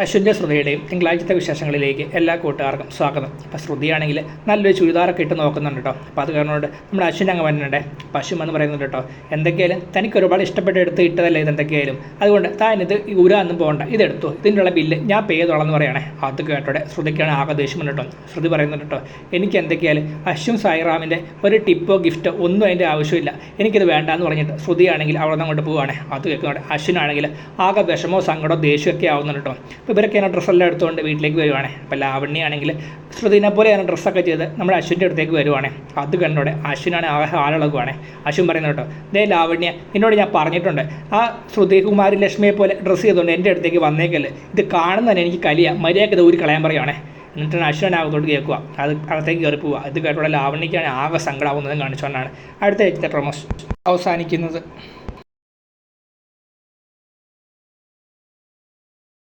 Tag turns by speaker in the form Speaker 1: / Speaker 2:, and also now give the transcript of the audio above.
Speaker 1: അശ്വിൻ്റെ ശ്രുതിയുടെയും തിങ്കളാഴ്ചത്തെ വിശേഷങ്ങളിലേക്ക് എല്ലാ കൂട്ടുകാർക്കും സ്വാഗതം. അപ്പോൾ ശ്രുതിയാണെങ്കിൽ നല്ലൊരു ചുരിദാറൊക്കെ ഇട്ട് നോക്കുന്നുണ്ട് കേട്ടോ. അപ്പോൾ അത് കാരണമുണ്ട് നമ്മുടെ അശ്വിൻ അങ്ങ് വന്നിട്ടുണ്ട്. അപ്പോൾ അശ്വിൻ എന്ന് പറയുന്നുണ്ട് കേട്ടോ, എന്തൊക്കെയായാലും തനിക്ക് ഒരുപാട് ഇഷ്ടപ്പെട്ട് എടുത്ത് ഇട്ടതല്ലേ ഇതെന്തൊക്കെയായാലും, അതുകൊണ്ട് താൻ ഇത് ഊരാന്നും പോകണ്ട, ഇതെടുത്തു, ഇതിനുള്ള ബില്ല് ഞാൻ പേ ചെയ്തോളാം പറയുകയാണേ. അത് കേട്ടോടെ ശ്രുതിക്കാണ് ആകെ ദേഷ്യം കേട്ടോ. ശ്രുതി പറയുന്നുണ്ട് കേട്ടോ, എനിക്ക് എന്തൊക്കെയായാലും അശ്വിൻ സായിറാമിൻ്റെ ഒരു ടിപ്പോ ഗിഫ്റ്റോ ഒന്നും അതിൻ്റെ ആവശ്യമില്ല, എനിക്കിത് വേണ്ടാന്ന് പറഞ്ഞിട്ട് ശ്രുതിയാണെങ്കിൽ അവിടെ നിന്ന് അങ്ങോട്ട് പോവുകയാണേ. അത് കേൾക്കുന്നുണ്ട് അശ്വിനാണെങ്കിൽ ആകെ വിഷമോ സങ്കടമോ ദേഷ്യമൊക്കെ ആവുന്നുണ്ട് കേട്ടോ. അപ്പോൾ ഇവരൊക്കെ ഞാൻ ഡ്രസ്സെല്ലാം എടുത്തുകൊണ്ട് വീട്ടിലേക്ക് വരുവാണ്. അപ്പോൾ ലാവണ്യാണെങ്കിൽ ശ്രുതിനെ പോലെ ഞാൻ ഡ്രസ്സൊക്കെ ചെയ്ത് നമ്മുടെ അശ്വിൻ്റെ അടുത്തേക്ക് വരുവാണ്. അത് കണ്ടോടെ അശ്വിനാണ് ആളിളകുവാണ്. അശ്വിൻ പറയുന്നത് കേട്ടോ, ദേ ലാവണ്യ, എന്നോട് ഞാൻ പറഞ്ഞിട്ടുണ്ട് ആ ശ്രുതി കുമാരി ലക്ഷ്മിയെ പോലെ ഡ്രസ്സ് ചെയ്തുകൊണ്ട് എൻ്റെ അടുത്തേക്ക് വന്നേക്കല്ലേ, ഇത് കാണുന്നതന്നെ എനിക്ക് കലിയ, മര്യാദയ്ക്ക് ഇത് ഊരി കളയാൻ പറയുവാണേ. എന്നിട്ടാണ് അശ്വിൻ ആകത്തോട്ട് കേൾക്കുക, അത് അകത്തേക്ക് കയറി പോവുക. ഇത് കേട്ടോടെ ലാവണ്യക്കാണ് ആകെ സങ്കടമാവുന്നതും കാണിച്ചുകൊണ്ടാണ് അടുത്ത പ്രൊമോഷൻ അവസാനിക്കുന്നത്.